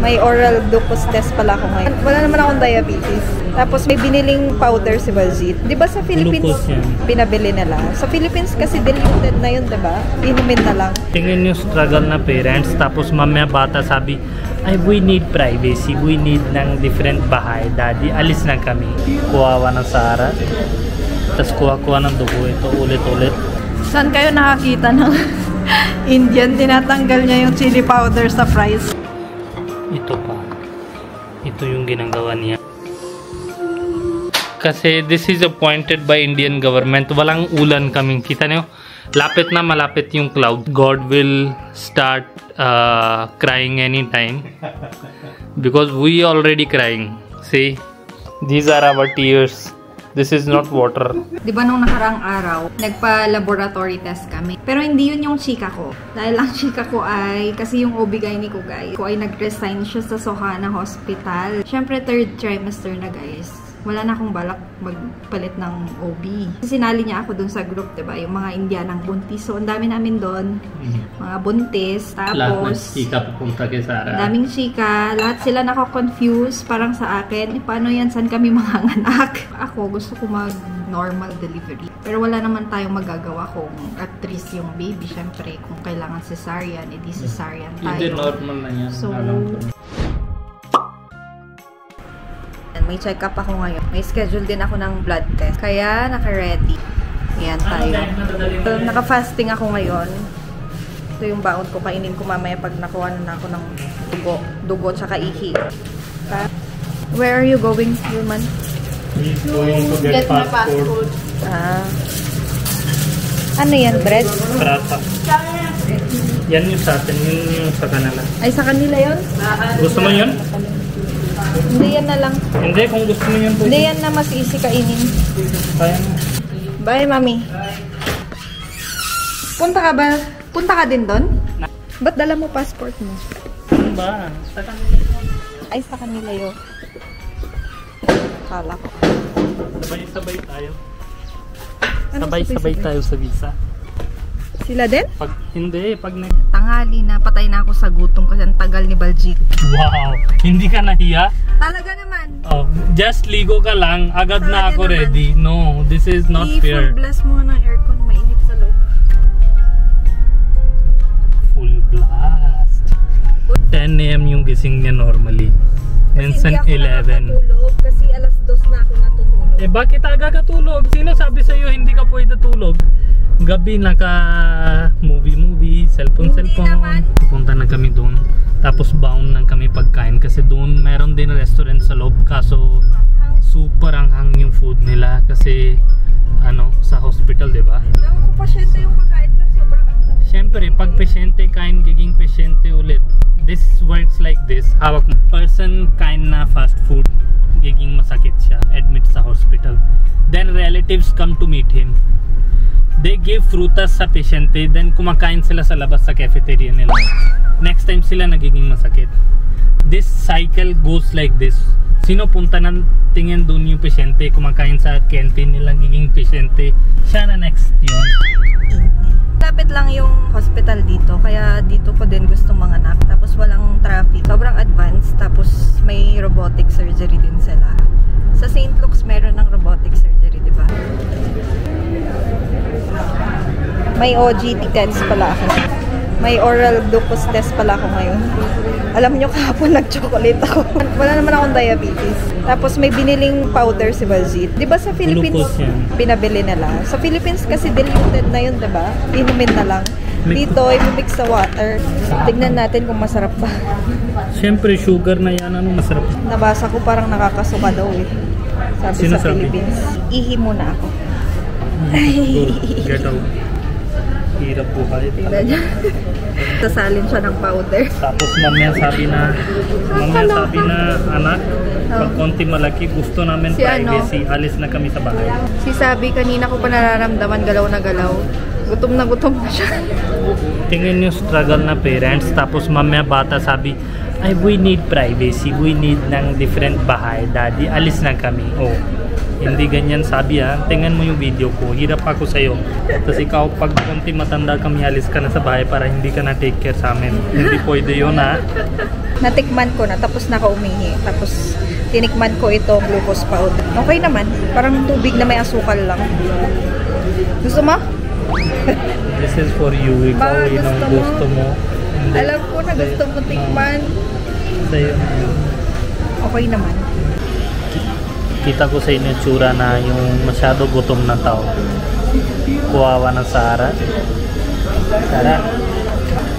May oral glucose test pala ako ngayon. Wala naman akong diabetes. Tapos may biniling powder si Baljit. Di ba sa Philippines, pinabili nila? Sa Philippines kasi diluted na yun, di ba? Inumin na lang. Tingnan yung struggle na parents. Tapos mamaya bata sabi, ay, we need privacy. We need ng different bahay. Daddy, alis na kami. Kuwawa ng Sara. Tapos kuha-kuha ng dugo. Ito ulit-ulit. Saan kayo nakakita ng Indian? Tinatanggal niya yung chili powder sa fries. Ito pa. Ito yung ginagawa niya. Kasi this is appointed by Indian government. Walang ulan kaming. Kita niyo? Lapit na malapit yung cloud. God will start crying anytime. Because we already crying. See? These are our tears. This is not water. Di ba nung nakarang araw, nagpa-laboratory test kami. Pero hindi yun yung chika ko. Dahil ang chika ko ay, kasi yung OB-GYN ko guys, ko ay nag-resign siya sa Sohana Hospital. Siyempre, 3rd trimester na guys. Wala na akong balak magpalit ng OB. Sinali niya ako dun sa group, diba? Yung mga Indianang buntis. So, ang dami namin dun. Mga buntis. Tapos, lahat ng chika pupunta kay Sara. Daming chika. Lahat sila nako-confuse. Parang sa akin, paano yan? Saan kami manganganak? Ako, gusto ko mag-normal delivery. Pero wala naman tayong magagawa kung at least yung baby. Siyempre, kung kailangan cesarean, edi cesarean tayo. Hindi normal na yan. So, may check-up ako ngayon. May schedule din ako ng blood test. Kaya, naka-ready. Ayan tayo. Naka-fasting ako ngayon. Ito yung baon ko. Kainin ko mamaya pag nakuha na ako ng dugo. Dugo tsaka ihi. Where are you going, Wilman? He's going to get passport. Ano yan? Bread? Prata. Yan yung sa atin. Yun yung sa kanila. Ay, sa kanila yun? Gusto mo yun? Hindi yan na lang. Hindi, kung gusto mo yun. Hindi yan na mas easy kainin. Kaya mo. Bye, mami. Punta ka ba? Punta ka din doon? Ba't dala mo passport mo? Ano ba? Sa kanila. Ay, sa kanila yun. Kala ko. Sabay-sabay tayo. Ano Sabay-sabay tayo sa visa. Sila din? Pag hindi, pag tanghali na, patay na ako sa gutom kasi ang tagal ni Baljit. Wow! Hindi ka nahiya? Talaga naman. Oh, just ligo ka lang, agad Talaga na ako naman. ready. No, this is not fair. Full blast mo ng aircon, mainit sa loob. Full blast. 10 AM yung gising niya normally. Minsan 11. Kasi alas 2 na ako natutulog. Eh bakit aga ka tulog? Sino sabi sa'yo hindi ka pwede tulog? Gabi naka movie, cellphone. Pupunta na kami doon. Tapos bound na kami pagkain kasi doon meron din restaurant sa loob kaso super anghang yung food nila kasi ano sa hospital, 'di ba? Naman ko pasyente yung kakain pero sobrang anghang. Siyempre, pag pasyente kain giging pasyente ulit. This works like this. Hawak mo. Person kain na fast food giging masakit siya. Admit sa hospital. Then relatives come to meet him. They give frutas sa pasyente, then kumakain sila sa labas sa cafeteria nila. Next time sila nagiging masakit. This cycle goes like this. Sino punta ng tingin doon yung pasyente, kumakain sa canteen nila, nagiging pasyente. Siya na next yun. Lapit lang yung hospital dito, kaya dito ko din gusto manganak. Tapos walang traffic, sobrang advanced. Tapos may robotic surgery din sila. Sa St. Luke's meron ng robotic surgery, di ba? May OGT test pala ako. May oral glucose test pala ako ngayon. Alam nyo, kahapon nag-chocolate ako. Wala naman akong diabetes. Tapos may biniling powder si Baljit. Di ba sa Philippines, pinabili nila? Sa Philippines kasi diluted na yun, di ba? Inumin na lang. Dito, i-mix sa water. Tignan natin kung masarap ba. Siyempre, sugar na yan. Ano masarap? Nabasa ko parang nakakasuka daw eh. Sabi Sino sa sabi? Philippines. Ihi muna ako. Get out. Hirap buhay. Sasalin siya ng powder. Tapos mamaya sabi na anak, pag konti malaki, gusto namin Si privacy. Alis na kami sa bahay. Si Sabi, kanina ko pa nararamdaman galaw na galaw. Gutom na siya. Tingin yung struggle na parents. Tapos mamaya bata sabi, ay, we need privacy. We need ng different bahay. Daddy, alis na kami. Oh. Hindi ganyan sabi ha. Tingnan mo yung video ko. Hirap ako sa'yo. Tapos ikaw pag konti matanda kami, alis ka na sa bahay para hindi ka na take care sa amin. Hindi pwede yun ha. natikman ko na, tapos nakaumihi. Tapos, tinikman ko itong glucose powder. Okay naman. Parang tubig na may asukal lang. Gusto mo? This is for you. Ikaw, gusto mo. Alam ko na gusto mo tikman. Sa'yo. Okay naman. Kita ko sa inyo tsura na yung masyado gutom na tao. Kuwawa ng Sara. Sara.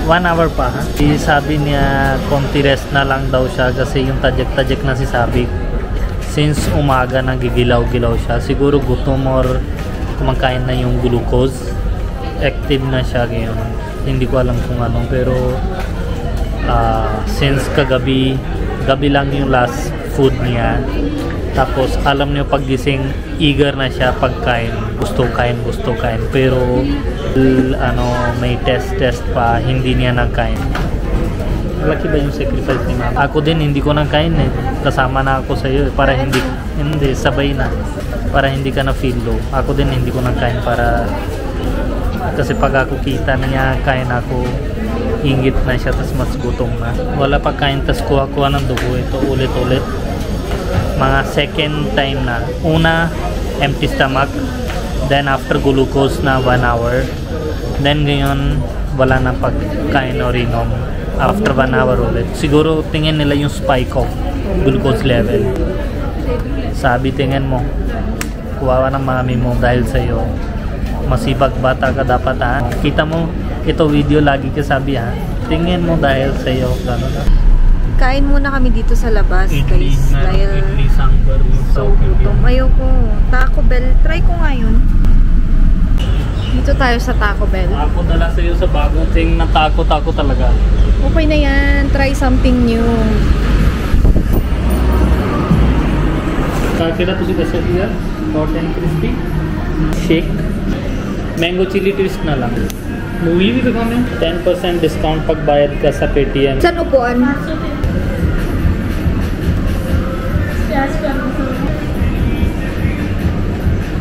1 hour pa ha. Sabi niya konti rest na lang daw siya kasi yung tajek-tajek na si Sabi. Since umaga nagigilaw-gilaw siya. Siguro gutom or kumakain na yung glucose. Active na siya ngayon. Hindi ko alam kung ano pero since gabi lang yung last food niya. Tapos alam niyo paggising eager na siya pagkain, gusto kain pero may test pa hindi niya nagkain. Malaki ba yung sacrifice ni Mama? Ako din hindi ko nagkain eh. Kasama na ako sa iyo para hindi sabay na para hindi ka na feel low. Ako din hindi ko nagkain para kasi pag ako kita niya kain ako ingit na siya tas mas gutom na. Wala pa kain tas kuha-kuha ng dugo ito ulit-ulit. Mga second time na. Una, empty stomach. Then after glucose na 1 hour. Then ngayon, wala na pagkain o rinom. After 1 hour ulit. Siguro tingin nila yung spike of glucose level. Sabi tingin mo, kuwawa ng mami mo dahil sa'yo. Masibag bata ka dapat ha. Kita mo, ito video lagi ka sabi ha. Tingin mo dahil sa'yo. Gano'n na. Kain muna kami dito sa labas, guys. Dahil sambar, so gutom. Ayoko. Taco Bell. Try ko ngayon. Dito tayo sa Taco Bell. Ako dala sa'yo sa bagong thing na taco talaga. Okay na yan. Try something new. Kakira to kasi diya. Hot and crispy. Shake. Mango chili twist na lang. Movie भी दिखा मैं 10% discount pag bayad ka sa Paytm. Saan upuan?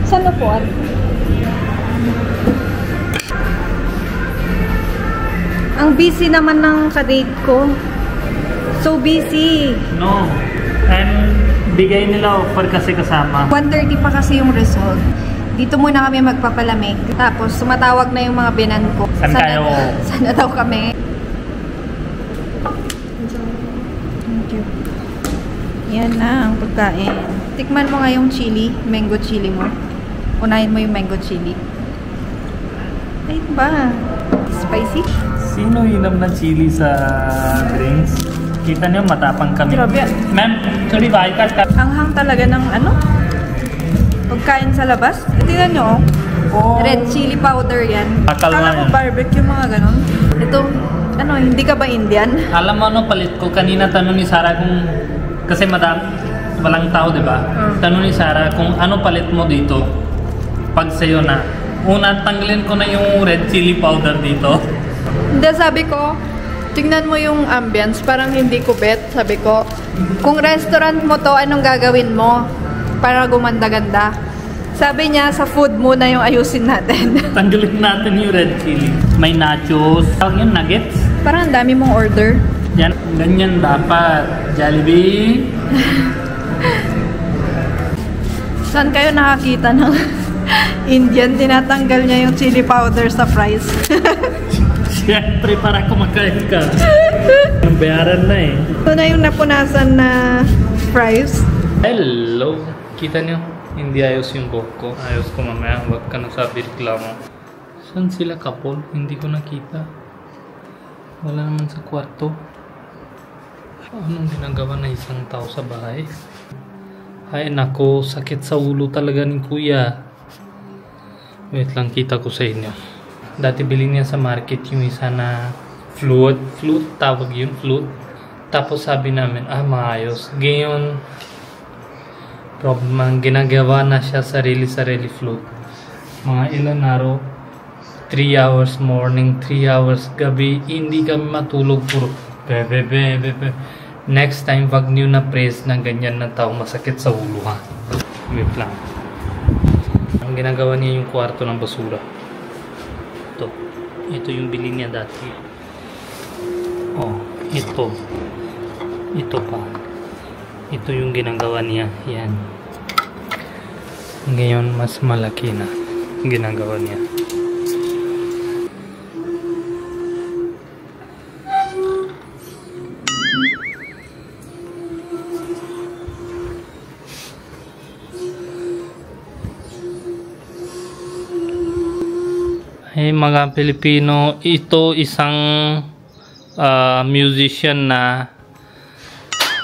Saan upuan? Ang busy naman ng kadate ko. So busy. No. And bigay nila offer kasi kasama. 1:30 pa kasi yung result. Dito muna kami magpapalamig. Tapos, sumatawag na yung mga binan ko. Saan kayo? Sana daw kami. Thank you. Yan na ang pagkain. Tikman mo nga yung chili. Mango chili mo. Unahin mo yung mango chili. Ay ba? Spicy? Sino hinam na chili sa drinks? Kita niyo matapang kami. Grabe. Ma'am, sorry ba? Hanghang talaga ng ano? Pagkain sa labas. Tingnan nyo, oh. Red chili powder yan. Akala ko barbecue, mga ganon. Ito, ano, hindi ka ba Indian? Alam mo ano, palit ko. Kanina tanong ni Sarah kung, kasi madam, walang tao, di ba? Tanong ni Sarah kung ano palit mo dito. Pag sa'yo na. Una, tanggalin ko na yung red chili powder dito. Hindi, sabi ko, tingnan mo yung ambience. Parang hindi ko bet, sabi ko. Kung restaurant mo to, anong gagawin mo? Para gumanda-ganda. Sabi niya, sa food muna yung ayusin natin. Tanggalin natin yung red chili. May nachos. Tawag yung nuggets. Parang ang dami mong order. Yan, ganyan dapat. Jollibee. Saan kayo nakakita ng Indian? Tinatanggal niya yung chili powder sa fries. Siyempre, para kumakain ka. Ang bayaran na eh. Ito na yung napunasan na fries. Hello! Kita niyo, hindi ayos yung buhok ko. Ayos ko mamaya, huwag ka nasabi reklamo. Saan sila couple? Hindi ko nakita. Wala naman sa kwarto. Anong ginagawa na isang tao sa bahay? Ay nako, sakit sa ulo talaga ni kuya. Wait lang, kita ko sa inyo. Dati bilhin niya sa market yung isa na flute, tawag yun, flute. Tapos sabi namin, maayos. Ngayon, problem, ginagawa na siya sarili flute. Mga ilan araw, 3 hours morning, 3 hours gabi, hindi kami matulog, puro bebe. Next time, wag niyo na praise na ganyan na tao, masakit sa ulo ha. Wait lang. Ang ginagawa niya yung kwarto ng basura. Ito yung bili niya dati. Oh, ito. Ito pa. Ito yung ginagawa niya. Yan. Ngayon, mas malaki na ginagawa niya. Hey mga Pilipino, ito isang musician na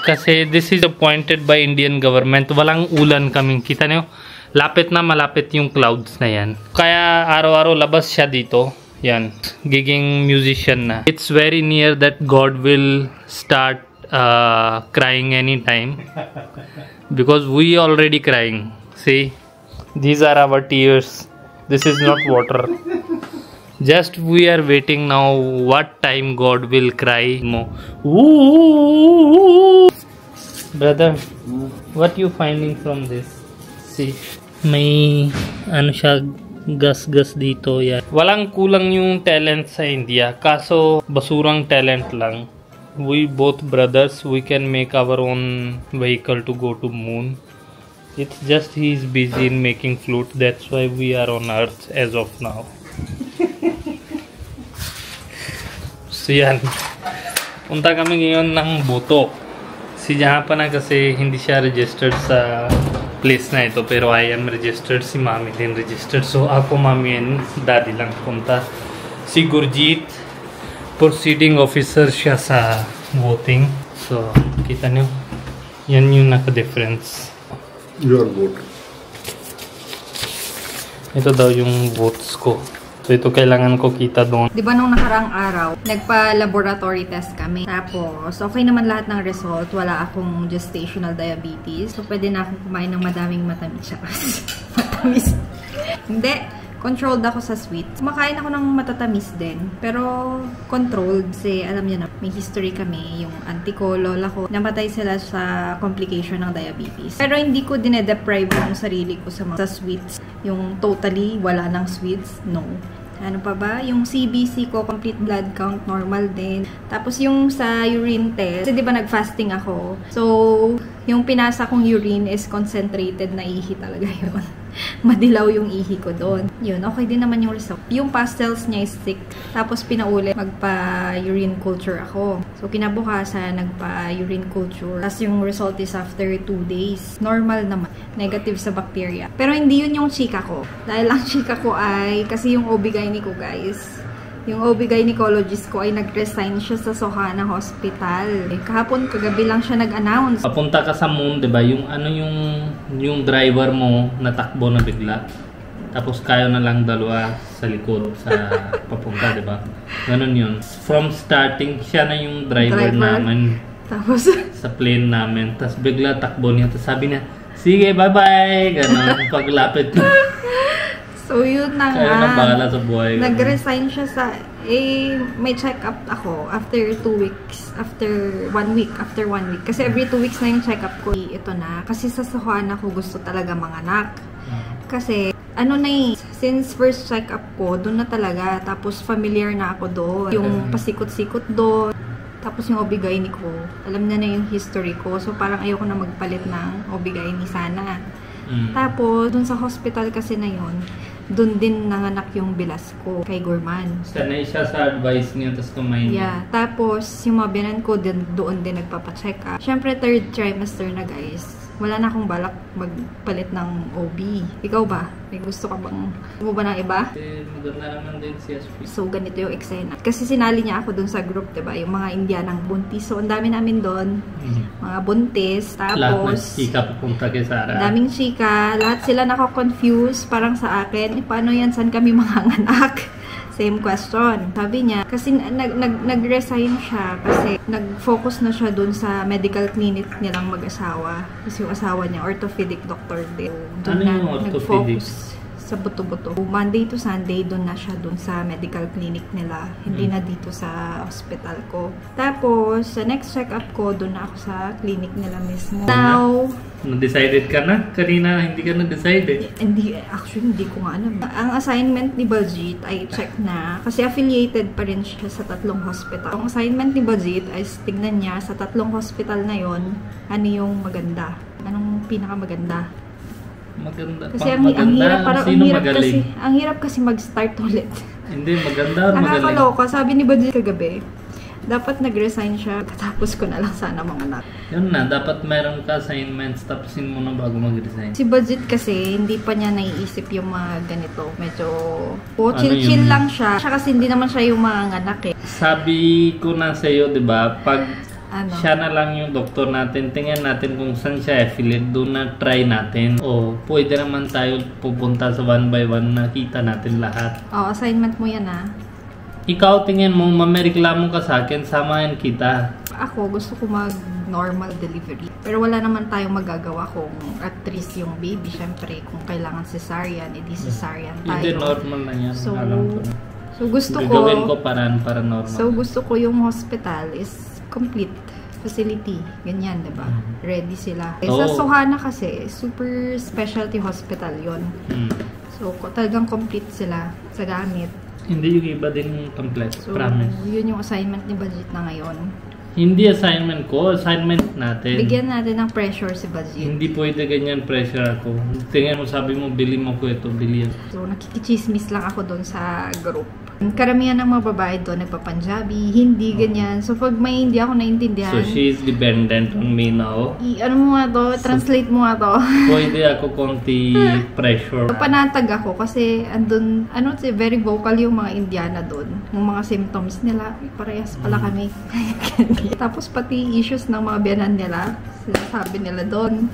kasi this is appointed by Indian government. Walang ulan kaming kita niyo. Lapit na malapit yung clouds na yan. Kaya araw-araw labas siya dito. Yan. Giging musician na. It's very near that God will start crying anytime. Because we already crying. See? These are our tears. This is not water. Just we are waiting now what time God will cry more. Ooh. Brother, what you finding from this? See, may ano siya gas dito yan. Walang kulang yung talent sa India, kaso basurang talent lang. We both brothers, we can make our own vehicle to go to moon. It's just he's busy in making flute. That's why we are on Earth as of now. So yan, punta kami ngayon ng Boto. Si Jahan na kasi hindi siya registered sa place na ito, pero I am registered, si Mami din registered. So ako, Mami and Daddy lang punta. Si Gurjit, proceeding officer siya sa voting. So kita nyo, yan yung naka-difference. Your vote. Ito daw yung votes ko. So ito kailangan ko kita doon. Di ba nung nakarang araw, nagpa-laboratory test kami. Tapos, okay naman lahat ng result. Wala akong gestational diabetes. So, pwede na akong kumain ng madaming matamis. Matamis. Hindi. Controlled ako sa sweet. Kumakain ako ng matatamis din. Pero, controlled. Kasi, alam niyo na, may history kami. Yung auntie ko, lola ko, namatay sila sa complication ng diabetes. Pero, hindi ko dinedeprive yung sarili ko sa sweets. Yung totally, wala ng sweets. No. Ano pa ba? Yung CBC ko, complete blood count, normal din. Tapos yung sa urine test, kasi di ba nag-fasting ako? So, yung pinasa kong urine is concentrated na ihi talaga yun. Madilaw yung ihi ko doon. Yun, okay din naman yung result. Yung pastels niya is thick. Tapos pinaulit, magpa-urine culture ako. So, kinabukasan, nagpa-urine culture. Tapos yung result is after 2 days. Normal naman. Negative sa bacteria. Pero hindi yun yung chika ko. Dahil ang chika ko ay, kasi yung OB-GYN ko, guys. Yung OB-gynecologist ko ay nag-resign siya sa Sohana Hospital. Kahapon, kagabi lang siya nag-announce. Papunta ka sa moon, diba? Yung ano yung driver mo natakbo na bigla. Tapos kayo na lang dalawa sa likod sa papunta, diba? Ganun yun. From starting, siya na yung driver namin. Tapos sa plane namin. Tapos bigla takbo niya. Tapos sabi niya, sige, bye-bye! Ganun, paglapit na. So, yun na nga. Kaya na bahala sa buhay. Nag-resign siya sa, may check-up ako after 2 weeks. After 1 week. After 1 week. Kasi every 2 weeks na yung check-up ko. Ito na. Kasi sa Sohana ko gusto talaga manganak. Kasi, ano na since first check-up ko, doon na talaga. Tapos, familiar na ako doon. Yung pasikot-sikot doon. Tapos yung OB-GYN ko, alam niya na yung history ko. So, parang ayoko na magpalit ng OB-GYN sana. Tapos, dun sa hospital kasi na yun, dun din nanganak yung bilas ko kay Gorman. Sanay siya sa advice niya, tapos kumain. Yeah. Tapos, yung mga binan ko doon din nagpapacheck up. Siyempre, 3rd trimester na, guys. Wala na akong balak magpalit ng OB. Ikaw ba? May gusto ka bang mo ba ng iba? Maganda naman din si SP. So, ganito yung eksena. Kasi sinali niya ako dun sa group, diba? Yung mga Indianang buntis. So, ang dami namin doon. Mga buntis. Tapos, lahat ng chika pupunta kay Sarah. Daming chika. Lahat sila nako-confuse. Parang sa akin, paano yan? Saan kami manganganak? Same question. Sabi niya, kasi nag-resign siya kasi nag-focus na siya dun sa medical clinic nilang mag-asawa. Kasi yung asawa niya, orthopedic doctor din. Ano yung orthopedic? sa buto-buto. Monday to Sunday, doon na siya doon sa medical clinic nila. Hindi na dito sa hospital ko. Tapos, sa next check-up ko, doon na ako sa clinic nila mismo. Now, na-decided ka na? Kanina, hindi ka na-decide Actually, hindi ko nga alam. Ang assignment ni Baljit ay check na. Kasi affiliated pa rin siya sa 3 hospital. Ang assignment ni Baljit ay tignan niya sa 3 hospital na yon, ano yung maganda. Anong pinakamaganda. Maganda. Kasi ang hirap, ang hirap kasi mag-start ulit. Hindi, maganda or magaling? Nakakaloka. Sabi ni Baljit kagabi, dapat nag-resign siya, tapos ko na lang sana mga anak. Yun na, dapat meron ka assignments, tapusin mo na bago mag-resign. Si Baljit kasi, hindi pa niya naiisip yung mga ganito. Medyo, chill-chill lang siya. Siya kasi hindi naman siya yung mga anak eh. Sabi ko na sa'yo, diba, pag siya na lang yung doktor natin, tingnan natin kung saan siya affiliate, doon na try natin. O, pwede naman tayo pupunta sa 1 by 1, nakita natin lahat. Assignment mo yan Ikaw, tingin mo, mamereklamo ka sa akin, samahan kita. Ako, gusto ko mag-normal delivery. Pero wala naman tayong magagawa kung at least yung baby. Syempre, kung kailangan cesarean, edi cesarean tayo. Hindi, normal na yan. So gusto ko, gagawin ko para normal. So, gusto ko yung hospital is complete facility. Ganyan, diba? Ready sila. Sa Sohana kasi, super specialty hospital yon. So, talagang complete sila sa gamit. Hindi yung iba din complete. So, promise. Yun yung assignment ni Baljit na ngayon. Hindi assignment ko, assignment natin. Bigyan natin ng pressure si Baljit. Hindi pwede ganyan pressure ako. Tingnan mo, sabi mo, bili mo ko ito, bili yan. So, nakikichismis lang ako doon sa group. Karamihan ng mga babae doon, nagpa-Punjabi, hindi ganyan. So, pag may hindi ako naintindihan... So, she is dependent on me now? Ano mo nga to? Translate mo nga to. Pwede ako konti pressure. Panatag ako kasi andun, very vocal yung mga Indiana doon. Yung mga symptoms nila, parehas pala kami. Tapos pati issues ng mga biyanan nila, sabi nila doon.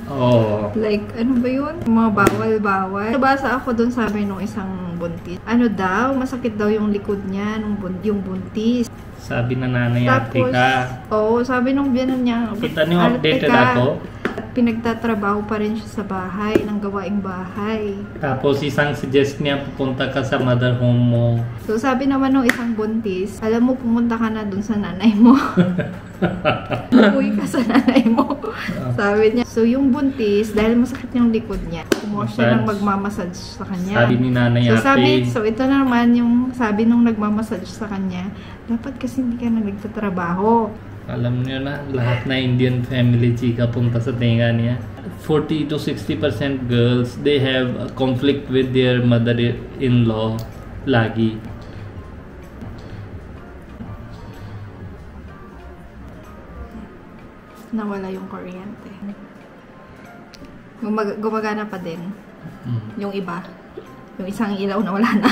Like, ano ba yun? Mga bawal-bawal. Nabasa ako doon, sabi nung isang buntis. Ano daw, masakit daw yung likod niya, yung buntis. Sabi na nanay, ate ka. Sabi nung biyanan niya, kita niyo updated ako. Pinagtatrabaho pa rin siya sa bahay, ng gawaing bahay. Tapos isang suggest niya, pupunta ka sa mother home mo. So sabi naman ng isang buntis, alam mo, pumunta ka na dun sa nanay mo. Uwi ka sa nanay mo. Sabi niya. So yung buntis, dahil masakit yung likod niya, kumuha siya ng magmamassage sa kanya. Sabi ni nanay, ate. So ito na naman yung sabi nung nagmamassage sa kanya, dapat kasi hindi ka na nagtatrabaho. Alam niyo na, lahat na Indian family chika punta sa tinga niya. 40 to 60% girls, they have a conflict with their mother-in-law lagi. Nawala yung kuryente. Gumagana pa din. Yung iba. Yung isang ilaw na wala na.